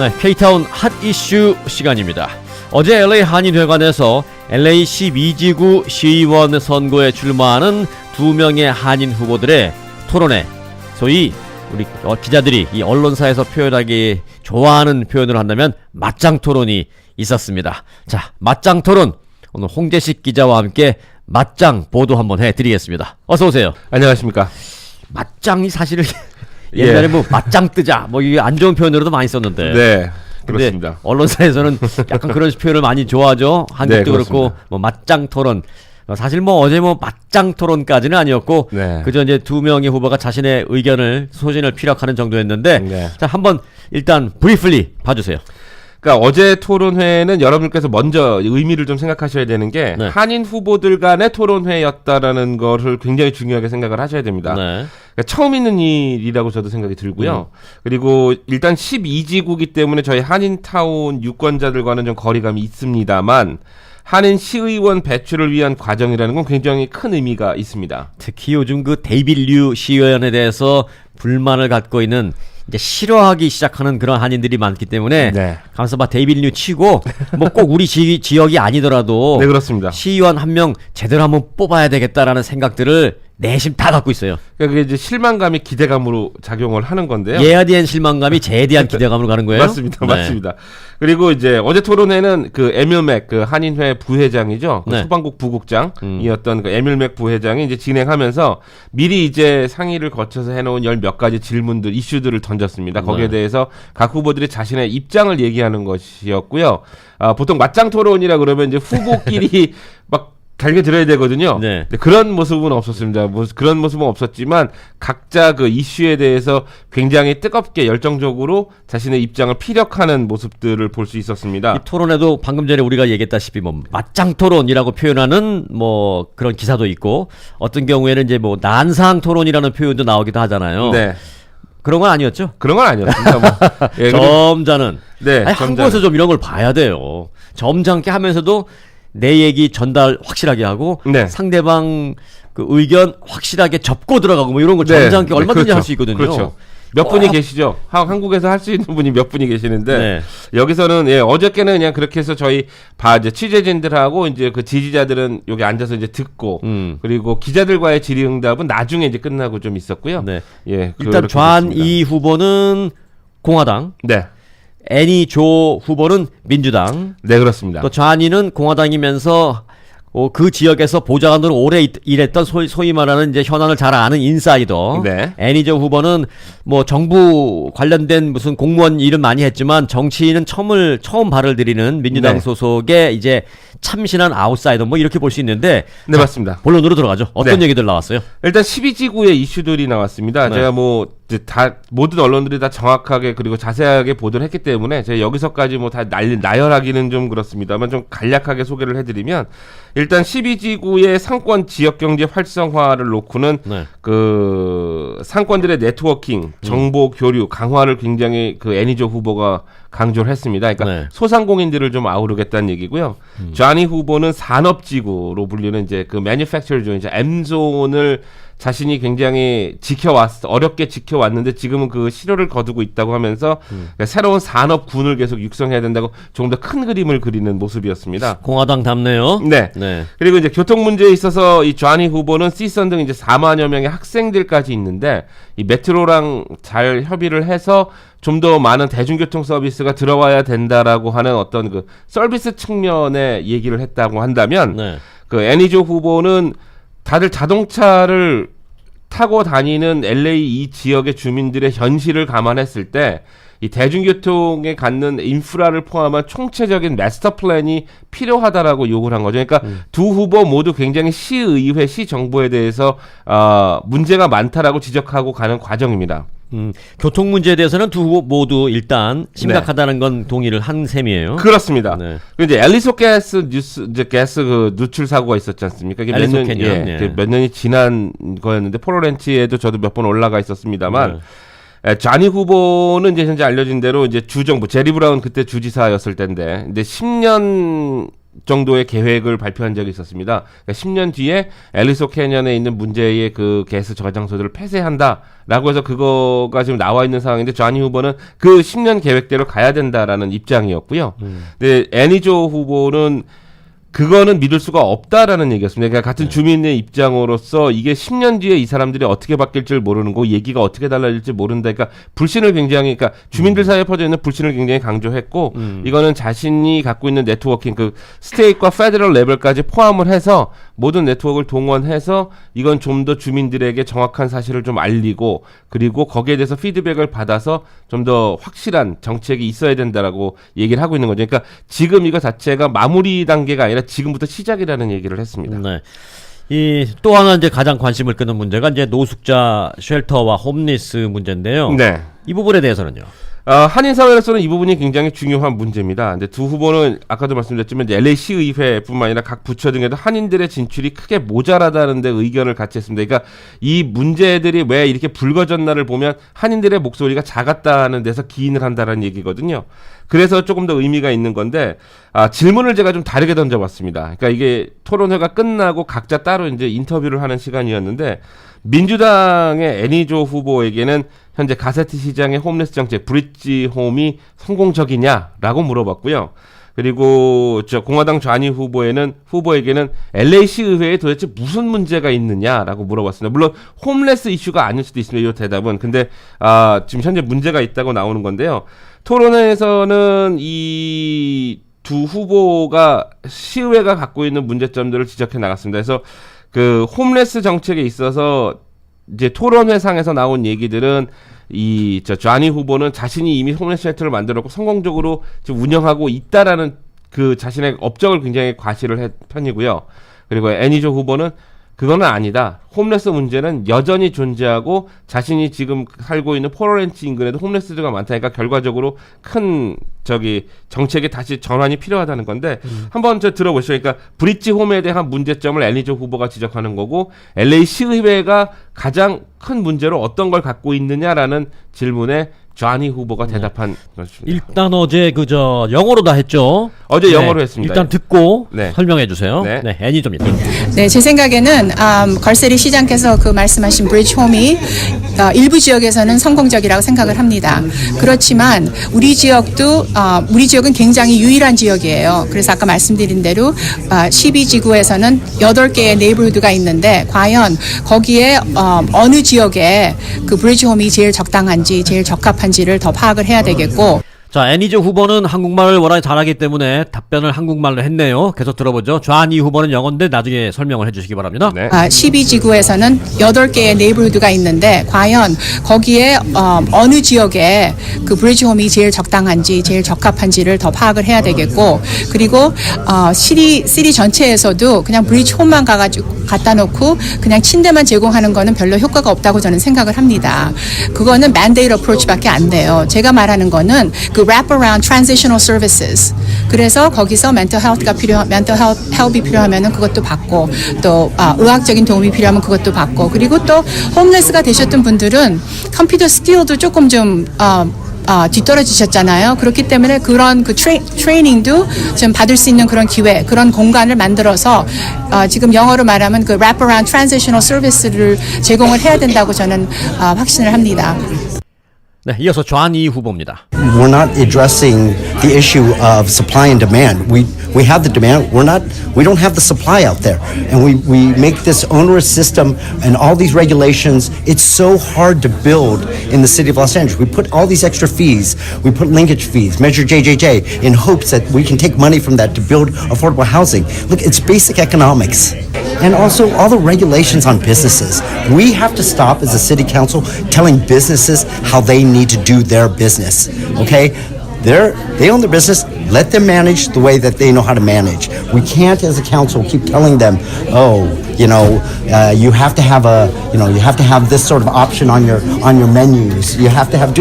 네, K타운 핫 이슈 시간입니다. 어제 LA 한인회관에서 LA 12지구 시의원 선거에 출마하는 두 명의 한인 후보들의 토론회, 소위 우리 기자들이 이 언론사에서 표현하기 좋아하는 표현을 한다면 맞짱 토론이 있었습니다. 자, 맞짱 토론 오늘 홍재식 기자와 함께 맞짱 보도 한번 해드리겠습니다. 어서 오세요. 안녕하십니까. 맞짱이 사실은 옛날에 뭐 맞짱 뜨자 뭐 이게 안 좋은 표현으로도 많이 썼는데. 네, 그렇습니다. 언론사에서는 약간 그런 표현을 많이 좋아하죠. 한국도 네, 그렇고 뭐 맞짱 토론. 사실 뭐 어제 뭐 맞짱 토론까지는 아니었고 네. 그저 이제 두 명의 후보가 자신의 의견을 소신을 피력하는 정도였는데 네. 자, 한번 일단 브리플리 봐주세요. 그러니까 어제 토론회는 여러분께서 먼저 의미를 좀 생각하셔야 되는 게 네. 한인 후보들 간의 토론회였다라는 거를 굉장히 중요하게 생각을 하셔야 됩니다. 네. 그러니까 처음 있는 일이라고 저도 생각이 들고요. 그리고 일단 12지구기 때문에 저희 한인타운 유권자들과는 좀 거리감이 있습니다만 한인 시의원 배출을 위한 과정이라는 건 굉장히 큰 의미가 있습니다. 특히 요즘 그 데이빗 류 시의원에 대해서 불만을 갖고 있는 이제 싫어하기 시작하는 그런 한인들이 많기 때문에 네. 가면서 막 데이빗 류 치고 뭐 꼭 우리 지역이 아니더라도 네, 그렇습니다. 시의원 한 명 제대로 한번 뽑아야 되겠다라는 생각들을 내심 다 갖고 있어요. 그러니까 그게 이제 실망감이 기대감으로 작용을 하는 건데요. 얘에 대한 실망감이 쟤에 대한 기대감으로 가는 거예요? 맞습니다. 네. 맞습니다. 그리고 이제 어제 토론회는 그 에밀맥 그 한인회 부회장이죠. 그 네. 소방국 부국장이었던 그 에밀맥 부회장이 이제 진행하면서 미리 이제 상의를 거쳐서 해놓은 열 몇 가지 질문들, 이슈들을 던졌습니다. 거기에 네. 대해서 각 후보들이 자신의 입장을 얘기하는 것이었고요. 보통 맞짱 토론이라 그러면 이제 후보끼리 막 달겨들어야 되거든요. 네. 근데 그런 모습은 없었습니다. 그런 모습은 없었지만 각자 그 이슈에 대해서 굉장히 뜨겁게 열정적으로 자신의 입장을 피력하는 모습들을 볼 수 있었습니다. 이 토론에도 방금 전에 우리가 얘기했다시피 뭐 맞짱 토론이라고 표현하는 뭐 그런 기사도 있고 어떤 경우에는 이제 뭐 난상 토론이라는 표현도 나오기도 하잖아요. 네. 그런 건 아니었죠? 그런 건 아니었습니다. 뭐. 예, 점잖은. 네, 아니, 한국에서 좀 이런 걸 봐야 돼요. 점잖게 하면서도 내 얘기 전달 확실하게 하고 네. 상대방 그 의견 확실하게 접고 들어가고 뭐 이런 거 네. 점잖게 네, 얼마든지 그렇죠. 할 수 있거든요. 그렇죠. 몇 분이 계시죠? 한국에서 할 수 있는 분이 몇 분이 계시는데 네. 여기서는 어저께는 그냥 그렇게 해서 저희 이제 취재진들하고 이제 그 지지자들은 여기 앉아서 이제 듣고 그리고 기자들과의 질의응답은 나중에 이제 끝나고 좀 있었고요. 네. 예, 일단 좌이 후보는 공화당, 네, 애니 조 후보는 민주당, 네 그렇습니다. 또 좌니는 공화당이면서 그 지역에서 보좌관으로 오래 일했던 소위 말하는 이제 현안을 잘 아는 인사이더. 네. 애니저 후보는 뭐 정부 관련된 무슨 공무원 일은 많이 했지만 정치인은 처음 발을 들이는 민주당 네. 소속의 이제 참신한 아웃사이더 뭐 이렇게 볼 수 있는데. 네, 맞습니다. 본론으로 들어가죠. 어떤 네. 얘기들 나왔어요? 일단 12지구의 이슈들이 나왔습니다. 네. 제가 뭐 다 모든 언론들이 다 정확하게 그리고 자세하게 보도를 했기 때문에 제가 여기서까지 뭐 다 나열하기는 좀 그렇습니다만 좀 간략하게 소개를 해드리면 일단 12지구의 상권 지역 경제 활성화를 놓고는 네. 그 상권들의 네트워킹, 정보 교류 강화를 굉장히 그 애니저 후보가 강조를 했습니다. 그러니까 네. 소상공인들을 좀 아우르겠다는 얘기고요. 좌니 후보는 산업지구로 불리는 이제 그 매니팩처리 존, 이제 M존을 자신이 굉장히 어렵게 지켜왔는데 지금은 그 실효를 거두고 있다고 하면서 그러니까 새로운 산업군을 계속 육성해야 된다고 조금 더 큰 그림을 그리는 모습이었습니다. 공화당 답네요. 네. 네. 그리고 이제 교통 문제에 있어서 이 좌니 후보는 시선 등 이제 4만여 명의 학생들까지 있는데 이 메트로랑 잘 협의를 해서 좀 더 많은 대중교통 서비스가 들어와야 된다라고 하는 어떤 그 서비스 측면의 얘기를 했다고 한다면 네. 그 애니조 후보는 다들 자동차를 타고 다니는 LA 이 지역의 주민들의 현실을 감안했을 때 이 대중교통에 갖는 인프라를 포함한 총체적인 마스터 플랜이 필요하다라고 요구를 한 거죠. 그러니까 두 후보 모두 굉장히 시의회, 시정부에 대해서 문제가 많다라고 지적하고 가는 과정입니다. 교통 문제에 대해서는 두 후보 모두 일단 심각하다는 건 동의를 한 셈이에요. 그렇습니다. 네. 그리고 이제 엘리소 가스 가스 그 누출 사고가 있었지 않습니까? 이게 엘리소 캐년, 네. 몇 년이 지난 거였는데 포로렌치에도 저도 몇 번 올라가 있었습니다만 좌니 후보는 이제 현재 알려진 대로 이제 주정부 제리 브라운 그때 주지사였을 때인데 근데 10년 정도의 계획을 발표한 적이 있었습니다. 그러니까 10년 뒤에 앨리소 캐년에 있는 문제의 그 가스 저장소들을 폐쇄한다라고 해서 그거가 지금 나와 있는 상황인데 조니 후보는 그 10년 계획대로 가야 된다라는 입장이었고요. 근데 애니조 후보는 그거는 믿을 수가 없다라는 얘기였습니다. 그러니까 같은 주민의 입장으로서 이게 10년 뒤에 이 사람들이 어떻게 바뀔지 모르는 거, 얘기가 어떻게 달라질지 모른다. 그러니까 불신을 굉장히, 그러니까 주민들 사이에 퍼져 있는 불신을 굉장히 강조했고, 이거는 자신이 갖고 있는 네트워킹, 그 스테이트과 페더럴 레벨까지 포함을 해서 모든 네트워크를 동원해서 이건 좀 더 주민들에게 정확한 사실을 좀 알리고, 그리고 거기에 대해서 피드백을 받아서 좀 더 확실한 정책이 있어야 된다라고 얘기를 하고 있는 거죠. 그러니까 지금 이거 자체가 마무리 단계가 아니라 지금부터 시작이라는 얘기를 했습니다. 네. 이 또 하나 이제 가장 관심을 끄는 문제가 이제 노숙자 쉘터와 홈리스 문제인데요. 네. 이 부분에 대해서는요. 한인 사회로서는 이 부분이 굉장히 중요한 문제입니다. 근데 두 후보는 아까도 말씀드렸지만 이제 LA 시의회뿐만 아니라 각 부처 등에도 한인들의 진출이 크게 모자라다는 데 의견을 같이 했습니다. 그러니까 이 문제들이 왜 이렇게 불거졌나를 보면 한인들의 목소리가 작았다는 데서 기인을 한다는 얘기거든요. 그래서 조금 더 의미가 있는 건데 질문을 제가 좀 다르게 던져봤습니다. 그러니까 이게 토론회가 끝나고 각자 따로 이제 인터뷰를 하는 시간이었는데 민주당의 애니조 후보에게는 현재 가세트 시장의 홈레스 정책 브릿지 홈이 성공적이냐라고 물어봤고요. 그리고 공화당 좌니 후보에게는 LA 시의회에 도대체 무슨 문제가 있느냐라고 물어봤습니다. 물론 홈레스 이슈가 아닐 수도 있습니다. 이 대답은. 근데 지금 현재 문제가 있다고 나오는 건데요. 토론회에서는 이 두 후보가 시의회가 갖고 있는 문제점들을 지적해 나갔습니다. 그래서 그 홈레스 정책에 있어서 이제 토론회상에서 나온 얘기들은 좌니 후보는 자신이 이미 홈레스 쉘터를 만들었고 성공적으로 지금 운영하고 있다라는 그 자신의 업적을 굉장히 과시를 한 편이고요. 그리고 애니조 후보는 그거는 아니다. 홈레스 문제는 여전히 존재하고 자신이 지금 살고 있는 포로렌치 인근에도 홈레스들가 많다니까 결과적으로 큰 정책에 다시 전환이 필요하다는 건데 한번 들어보시죠. 그러니까 브릿지 홈에 대한 문제점을 애니조 후보가 지적하는 거고 LA 시의회가 가장 큰 문제로 어떤 걸 갖고 있느냐라는 질문에 좌니 후보가 대답한 것입니다. 일단 어제 영어로 다 했죠. 어제 영어로 했습니다. 일단 듣고 설명해 주세요. 네. 네, 애니조입니다. 네, 제 생각에는 걸세리 시장께서 그 말씀하신 브릿지 홈이 일부 지역에서는 성공적이라고 생각을 합니다. 그렇지만 우리 지역은 굉장히 유일한 지역이에요. 그래서 아까 말씀드린 대로 12지구에서는 8개의 네이버후드가 있는데 과연 거기에 어느 지역에 그 브릿지 홈이 제일 적당한지 제일 적합한지를 더 파악을 해야 되겠고. 자, 애니조 후보는 한국말을 워낙에 잘하기 때문에 답변을 한국말로 했네요. 계속 들어보죠. 좌니 후보는 영어인데 나중에 설명을 해주시기 바랍니다. 네. 12지구에서는 8개의 네이버후드가 있는데 과연 거기에 어느 지역에 그 브릿지 홈이 제일 적당한지 제일 적합한지를 더 파악을 해야 되겠고 그리고 시리 전체에서도 그냥 브릿지 홈만 갖다 놓고 그냥 침대만 제공하는 거는 별로 효과가 없다고 저는 생각을 합니다. 그거는 mandate approach밖에 안 돼요. 제가 말하는 거는 그 wraparound transitional services. 그래서 거기서 mental health이 필요하면은 그것도 받고 또 의학적인 도움이 필요하면 그것도 받고 그리고 또 홈레스가 되셨던 분들은 컴퓨터 스킬도 조금 좀 뒤떨어지셨잖아요. 그렇기 때문에 그런 그 트레이닝도 좀 받을 수 있는 그런 기회, 그런 공간을 만들어서 지금 영어로 말하면 그 wraparound transitional service를 제공을 해야 된다고 저는 확신을 합니다. 네, 이어서 좌니 후보입니다. We're not addressing the issue of supply and demand. We have the demand. We don't have the supply out there, and we make this onerous system and all these regulations. It's so hard to build in the city of Los Angeles. We put all these extra fees. We put linkage fees, Measure JJJ, in hopes that we can take money from that to build affordable housing. Look, it's basic economics. And also all the regulations on businesses. We have to stop as a city council telling businesses how they need to do their business. Okay? They own their business. Let them manage the way that they know how to manage. We can't, as a council, keep telling them, you have to have this sort of option on your menus. You have to have.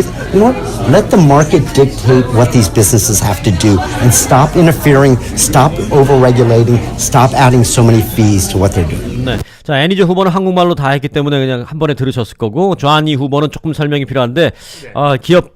Let the market dictate what these businesses have to do, and stop interfering. Stop over-regulating. Stop adding so many fees to what they're doing. 네, 자, 애니저 후보는 한국말로 다 했기 때문에 그냥 한 번에 들으셨을 거고, 좌니 후보는 조금 설명이 필요한데,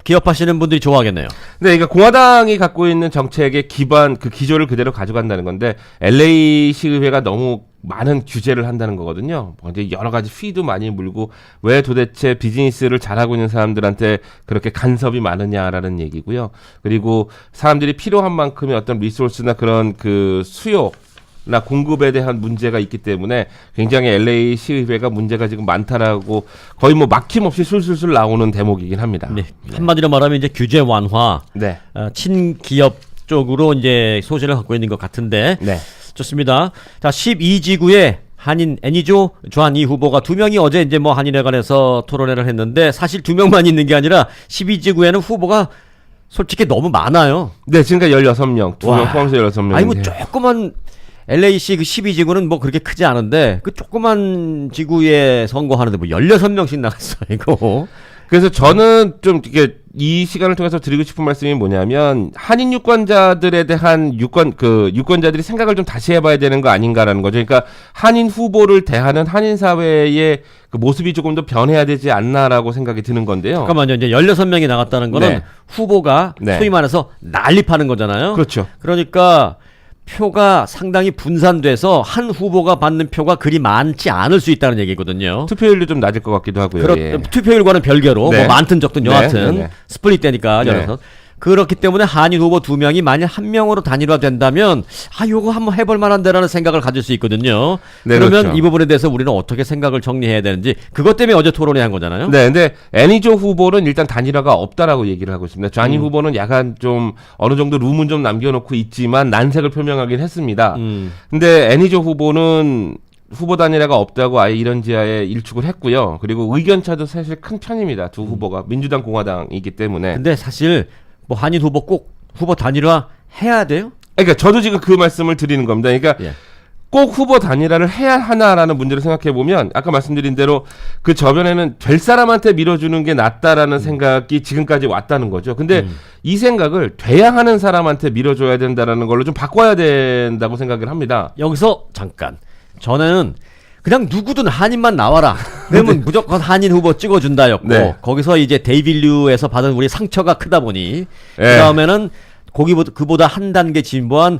기업하시는 분들이 좋아하겠네요. 네, 그러니까 공화당이 갖고 있는 정책의 기반 그 기조를 그대로 가져간다는 건데 LA 시의회가 너무 많은 규제를 한다는 거거든요. 이제 여러 가지 피도 많이 물고 왜 도대체 비즈니스를 잘하고 있는 사람들한테 그렇게 간섭이 많으냐라는 얘기고요. 그리고 사람들이 필요한 만큼의 어떤 리소스나 그런 그 수요나 공급에 대한 문제가 있기 때문에 굉장히 LA 시의회가 문제가 지금 많다라고 거의 뭐 막힘없이 술술술 나오는 대목이긴 합니다. 네. 한마디로 말하면 이제 규제 완화, 네. 친기업 쪽으로 이제 소신을 갖고 있는 것 같은데, 네. 좋습니다. 자, 12지구에 한인 애니조 좌니 후보가 두 명이 어제 이제 뭐 한인회관에서 토론회를 했는데 사실 두 명만 있는 게 아니라 12지구에는 후보가 솔직히 너무 많아요. 네, 지금까지 16명, 두 명 와. 포함해서 16명. 아니 뭐 조그만 LAC 그 12지구는 뭐 그렇게 크지 않은데 그 조그만 지구에 선거하는데 뭐 16명씩 나갔어 이거. 그래서 저는 좀 이게 이 시간을 통해서 드리고 싶은 말씀이 뭐냐면 한인 유권자들에 대한 유권자들이 생각을 좀 다시 해봐야 되는 거 아닌가라는 거죠. 그러니까 한인 후보를 대하는 한인 사회의 그 모습이 조금 더 변해야 되지 않나라고 생각이 드는 건데요. 잠깐만요. 이제 16명이 나갔다는 거는 네. 후보가 네. 소위 말해서 난립하는 거잖아요. 그렇죠. 그러니까 표가 상당히 분산돼서 한 후보가 받는 표가 그리 많지 않을 수 있다는 얘기거든요. 투표율도 좀 낮을 것 같기도 하고요. 예. 투표율과는 별개로 네. 뭐 많든 적든 네, 여하튼 네, 네. 스플릿되니까 네. 그래서 그렇기 때문에 한인 후보 두 명이 만약 한 명으로 단일화된다면 요거 한번 해볼 만한데라는 생각을 가질 수 있거든요. 네, 그러면 그렇죠. 이 부분에 대해서 우리는 어떻게 생각을 정리해야 되는지 그것 때문에 어제 토론회 한 거잖아요. 네, 근데 애니조 후보는 일단 단일화가 없다라고 얘기를 하고 있습니다. 좌니 후보는 약간 좀 어느 정도 룸은 좀 남겨놓고 있지만 난색을 표명하긴 했습니다. 근데 애니조 후보는 후보 단일화가 없다고 아예 이런 지하에 일축을 했고요. 그리고 의견차도 사실 큰 편입니다. 두 후보가 민주당 공화당이기 때문에. 근데 사실 뭐 한인 후보 꼭 후보 단일화 해야 돼요? 그러니까 저도 지금 그 말씀을 드리는 겁니다. 그러니까 예. 꼭 후보 단일화를 해야 하나라는 문제를 생각해 보면 아까 말씀드린 대로 그 저변에는 될 사람한테 밀어주는 게 낫다라는 생각이 지금까지 왔다는 거죠. 근데 이 생각을 돼야 하는 사람한테 밀어줘야 된다라는 걸로 좀 바꿔야 된다고 생각을 합니다. 여기서 잠깐. 전에는 그냥 누구든 한인만 나와라. 그러면 무조건 한인 후보 찍어준다였고 네. 거기서 이제 데이빌류에서 받은 우리 상처가 크다 보니 그 네. 다음에는 그보다 한 단계 진보한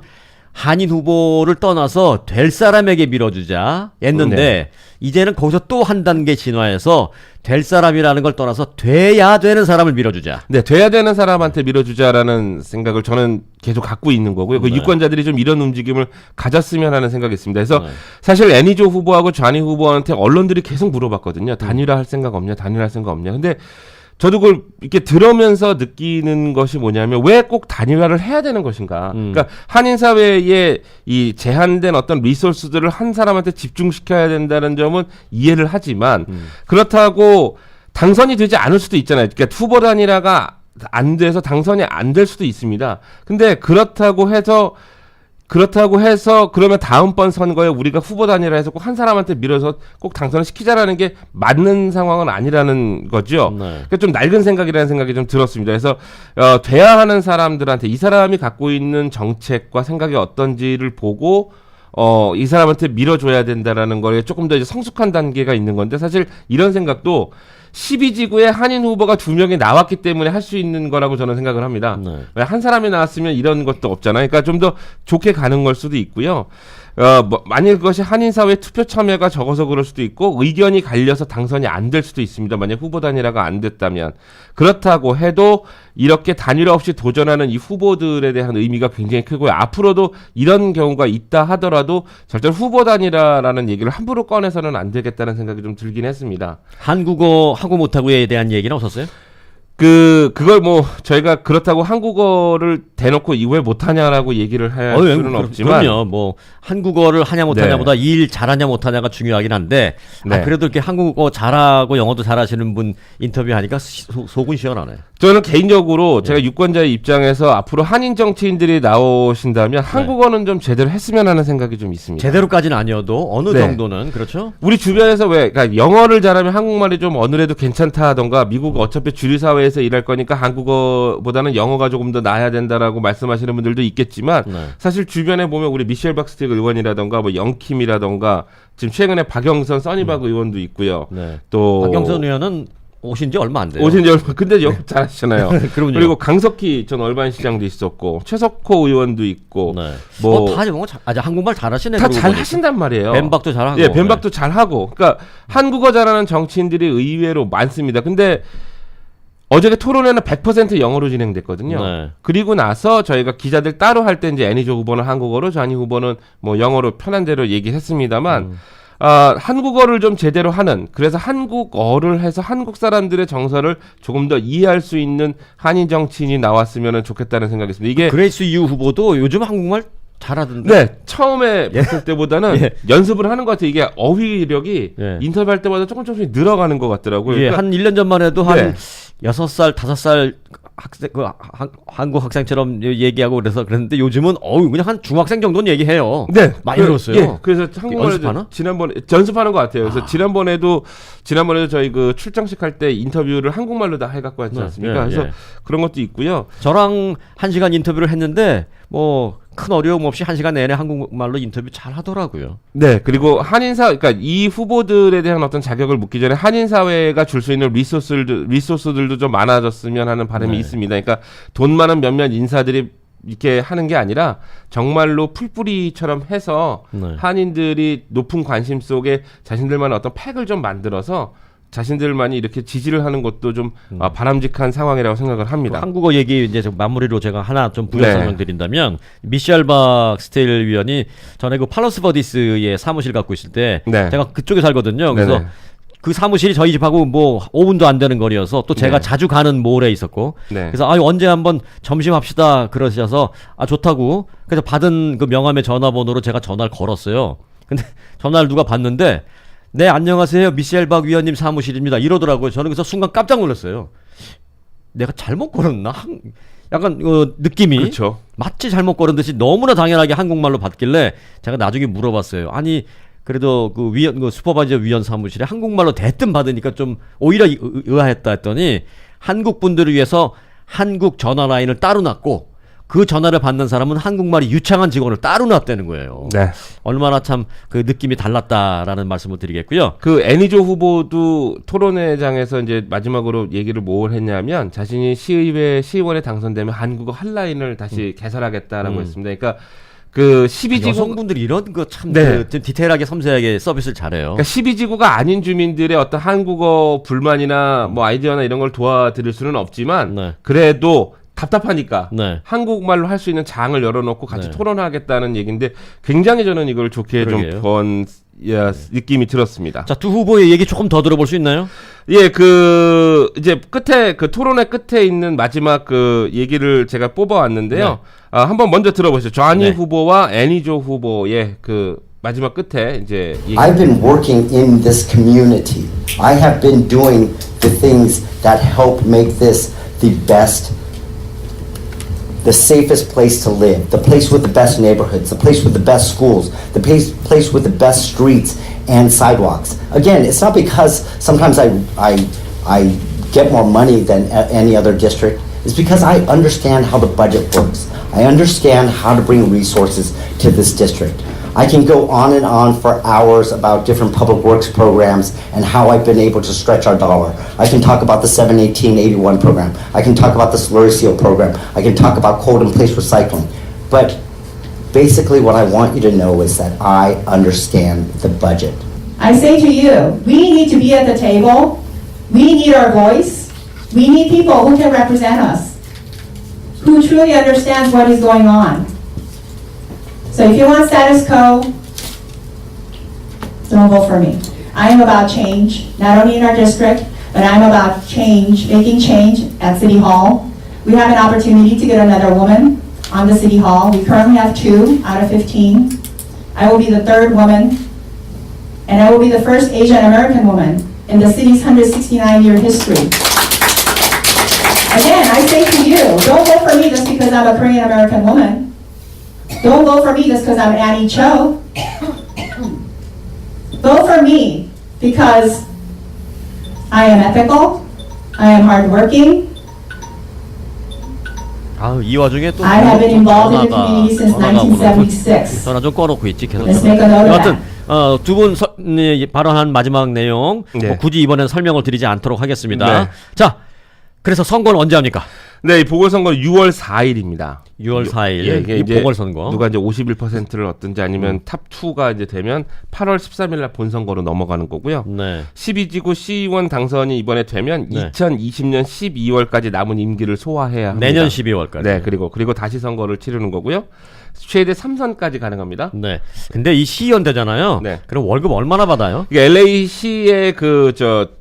한인 후보를 떠나서 될 사람에게 밀어주자 했는데 네. 이제는 거기서 또 한 단계 진화해서 될 사람이라는 걸 떠나서 돼야 되는 사람을 밀어주자. 네, 돼야 되는 사람한테 밀어주자라는 생각을 저는 계속 갖고 있는 거고요. 그 네. 유권자들이 좀 이런 움직임을 가졌으면 하는 생각이 있습니다. 그래서 네. 사실 애니조 후보하고 좌니 후보한테 언론들이 계속 물어봤거든요. 단일화 할 생각 없냐, 단일화 할 생각 없냐. 근데 저도 그걸 이렇게 들으면서 느끼는 것이 뭐냐면 왜 꼭 단일화를 해야 되는 것인가. 그러니까 한인 사회에 이 제한된 어떤 리소스들을 한 사람한테 집중시켜야 된다는 점은 이해를 하지만 그렇다고 당선이 되지 않을 수도 있잖아요. 그러니까 후보 단일화가 안 돼서 당선이 안 될 수도 있습니다. 근데 그렇다고 해서 그러면 다음번 선거에 우리가 후보 단일화해서 꼭 한 사람한테 밀어서 꼭 당선을 시키자라는 게 맞는 상황은 아니라는 거죠. 네. 그러니까 좀 낡은 생각이라는 생각이 좀 들었습니다. 그래서 돼야 하는 사람들한테 이 사람이 갖고 있는 정책과 생각이 어떤지를 보고 이 사람한테 밀어줘야 된다라는 거에 조금 더 이제 성숙한 단계가 있는 건데 사실 이런 생각도 12지구에 한인 후보가 2명이 나왔기 때문에 할 수 있는 거라고 저는 생각을 합니다. 네. 왜 한 사람이 나왔으면 이런 것도 없잖아요. 그러니까 좀 더 좋게 가는 걸 수도 있고요. 만일 그것이 한인 사회 투표 참여가 적어서 그럴 수도 있고 의견이 갈려서 당선이 안 될 수도 있습니다. 만약 후보 단일화가 안 됐다면 그렇다고 해도 이렇게 단일화 없이 도전하는 이 후보들에 대한 의미가 굉장히 크고요. 앞으로도 이런 경우가 있다 하더라도 절대 후보 단일화라는 얘기를 함부로 꺼내서는 안 되겠다는 생각이 좀 들긴 했습니다. 한국어 하고 못하고에 대한 얘기는 없었어요? 그걸 뭐 저희가 그렇다고 한국어를 대놓고 왜 못하냐라고 얘기를 할 수는 없지만 그럼요. 뭐 한국어를 하냐 못하냐보다 네. 일 잘하냐 못하냐가 중요하긴 한데 네. 그래도 이렇게 한국어 잘하고 영어도 잘하시는 분 인터뷰하니까 속은 시원하네. 저는 개인적으로 제가 유권자의 입장에서 앞으로 한인 정치인들이 나오신다면 한국어는 좀 제대로 했으면 하는 생각이 좀 있습니다. 제대로까지는 아니어도 어느 네. 정도는 그렇죠? 우리 주변에서 그러니까 영어를 잘하면 한국말이 좀 어느래도 괜찮다 하던가 미국 어차피 주류 사회에서 일할 거니까 한국어보다는 영어가 조금 더 나아야 된다라고 말씀하시는 분들도 있겠지만 네. 사실 주변에 보면 우리 미셸 박스틱 의원이라던가 뭐 영킴이라던가 지금 최근에 박영선 써니박 의원도 있고요. 네. 또 박영선 의원은 오신 지 얼마 안 돼요. 오신 지 얼마 근데 영업 잘하시잖아요. 그럼요. 그리고 강석희 전 얼반 시장도 있었고 최석호 의원도 있고 네. 뭐 다 뭔가 한국말 잘하시네. 다 그러고 잘 보니까. 하신단 말이에요. 벤박도 잘하고. 예, 벤박도 잘하고. 그러니까 한국어 잘하는 정치인들이 의외로 많습니다. 근데 어저께 토론회는 100% 영어로 진행됐거든요. 네. 그리고 나서 저희가 기자들 따로 할 때 이제 애니조 후보는 한국어로, 좌니 후보는 뭐 영어로 편한 대로 얘기했습니다만 한국어를 좀 제대로 하는, 그래서 한국어를 해서 한국 사람들의 정서를 조금 더 이해할 수 있는 한인 정치인이 나왔으면 좋겠다는 생각이 있습니다. 이게 그레이스 유 후보도 요즘 한국말 잘하던데. 네, 처음에 봤을 때보다는 예. 연습을 하는 것 같아요. 이게 어휘력이 예. 인터뷰할 때마다 조금씩 늘어가는 것 같더라고요. 예, 그러니까 한 1년 전만 해도 한 네. 6살, 5살 학생, 한국 학생처럼 얘기하고 그랬는데 요즘은 그냥 한 중학생 정도는 얘기해요. 네, 많이 늘었어요. 예, 그래서 한국말을 연습하나? 지난번에 연습하는 것 같아요. 그래서 지난번에도 저희 그 출정식 할 때 인터뷰를 한국말로 다 해갖고 왔지 네, 않습니까? 예, 그래서 예. 그런 것도 있고요. 저랑 1시간 인터뷰를 했는데 뭐 큰 어려움 없이 1시간 내내 한국말로 인터뷰 잘 하더라고요. 네, 그리고 그러니까 이 후보들에 대한 어떤 자격을 묻기 전에 한인 사회가 줄 수 있는 리소스들도 좀 많아졌으면 하는 바람이 네. 있습니다. 그러니까 돈 많은 몇몇 인사들이 이렇게 하는 게 아니라 정말로 풀뿌리처럼 해서 네. 한인들이 높은 관심 속에 자신들만의 어떤 팩을 좀 만들어서 자신들만이 이렇게 지지를 하는 것도 좀 바람직한 상황이라고 생각을 합니다. 한국어 얘기 이제 마무리로 제가 하나 좀 부연 네. 설명드린다면 미셸 박스테일 위원이 전에 그 팔로스 버디스의 사무실 갖고 있을 때 네. 제가 그쪽에 살거든요. 그래서 네네. 그 사무실이 저희 집하고 뭐 5분도 안 되는 거리여서 또 제가 네. 자주 가는 몰에 있었고 네. 그래서 언제 한번 점심 합시다 그러셔서 좋다고 그래서 받은 그 명함의 전화번호로 제가 전화를 걸었어요. 근데 전화를 누가 받는데 네 안녕하세요 미셸 박 위원님 사무실입니다 이러더라고요. 저는 그래서 순간 깜짝 놀랐어요. 내가 잘못 걸었나? 약간 느낌이 그렇죠. 마치 잘못 걸은 듯이 너무나 당연하게 한국말로 받길래 제가 나중에 물어봤어요. 아니 그래도 그 슈퍼바이저 위원 사무실에 한국말로 대뜸 받으니까 좀 오히려 의아했다 했더니 한국 분들을 위해서 한국 전화 라인을 따로 놨고 그 전화를 받는 사람은 한국말이 유창한 직원을 따로 놨다는 거예요. 네. 얼마나 참 그 느낌이 달랐다라는 말씀을 드리겠고요. 그 애니조 후보도 토론회장에서 이제 마지막으로 얘기를 뭘 했냐면 자신이 시의원에 당선되면 한국어 핫라인을 다시 개설하겠다라고 했습니다. 그러니까 그 12지구 여성분들이 이런 거 참 네. 좀 디테일하게 섬세하게 서비스를 잘해요. 그러니까 12지구가 아닌 주민들의 어떤 한국어 불만이나 뭐 아이디어나 이런 걸 도와드릴 수는 없지만 네. 그래도 답답하니까 네. 한국말로 할 수 있는 장을 열어놓고 같이 네. 토론하겠다는 얘기인데 굉장히 저는 이걸 좋게 그러게요. 좀 본 느낌이 들었습니다. 자, 두 후보의 얘기 조금 더 들어볼 수 있나요? 예, 이제 끝에, 토론회 끝에 있는 마지막 얘기를 제가 뽑아왔는데요. 네. 한번 먼저 들어보시죠. 좌니 네. 후보와 애니조 후보의 마지막 끝에 이제 I've been working in this community. I have been doing the things that help make this the best, the safest place to live, the place with the best neighborhoods, the place with the best schools, the place with the best streets and sidewalks. Again, it's not because sometimes I get more money than any other district. It's because I understand how the budget works. I understand how to bring resources to this district. I can go on and on for hours about different public works programs and how I've been able to stretch our dollar. I can talk about the 71881 program. I can talk about the slurry seal program. I can talk about cold in place recycling. But basically what I want you to know is that I understand the budget. I say to you, we need to be at the table. We need our voice. We need people who can represent us, who truly understands what is going on. So if you want status quo, don't vote for me. I am about change, not only in our district, but I'm about change, making change at City Hall. We have an opportunity to get another woman on the City Hall. We currently have 2 out of 15. I will be the 3rd woman, and I will be the first Asian American woman in the city's 169-year history. Again, I say to you, don't vote for me just because I'm a Korean American woman. Don't vote for me just because I'm Annie Cho. Vote for me because I am ethical, I am hardworking, 아, 이 와중에 또 I have been involved in the 전화가 community since 오고 1976. 전화 좀 꺼놓고 있지 계속. Let's make a note of 여하튼 that. 두 분 발언한 마지막 내용 네. 뭐 굳이 이번엔 설명을 드리지 않도록 하겠습니다. 네. 자, 그래서 선거는 언제 합니까? 네, 이 보궐선거는 6월 4일입니다. 6월 4일 예, 이게 이 이제 보궐선거. 누가 이제 51%를 얻든지 아니면 탑 2가 이제 되면 8월 13일 날 본선거로 넘어가는 거고요. 네. 12지구 시의원 당선이 이번에 되면 네. 2020년 12월까지 남은 임기를 소화해야 합니다. 내년 12월까지. 네, 그리고 다시 선거를 치르는 거고요. 최대 3선까지 가능합니다. 네. 근데 이 시의원 되잖아요. 네. 그럼 월급 얼마나 받아요? 이게 LA시의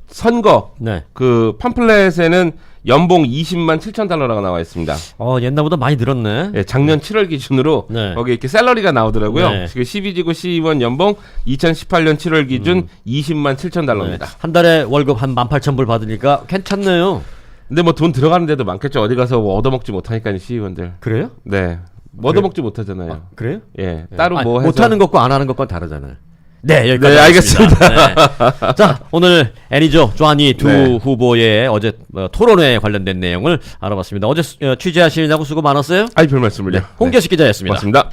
선거 네. 그 팜플렛에는 연봉 20만 7천 달러가 나와 있습니다. 옛날보다 많이 늘었네. 예, 작년 7월 기준으로 네. 거기 이렇게 샐러리가 나오더라고요. 네. 지금 12지구 시의원 연봉 2018년 7월 기준 20만 7천 달러입니다. 한 달에 월급 한 18,000불 받으니까 괜찮네요. 근데 뭐 돈 들어가는 데도 많겠죠. 어디 가서 뭐 얻어먹지 못하니까 시의원들. 그래요? 네. 뭐 얻어먹지 못하잖아요. 그래요? 예. 따로 아니, 뭐 해서 못하는 것과 안 하는 것과 다르잖아요. 네, 여기까지 네, 하겠습니다. 네. 자, 오늘 애니조, 조아니 두 네. 후보의 어제 토론회에 관련된 내용을 알아봤습니다. 어제 취재하시느라고 수고 많았어요. 아이 별 말씀을요. 홍재식 기자였습니다. 고맙습니다.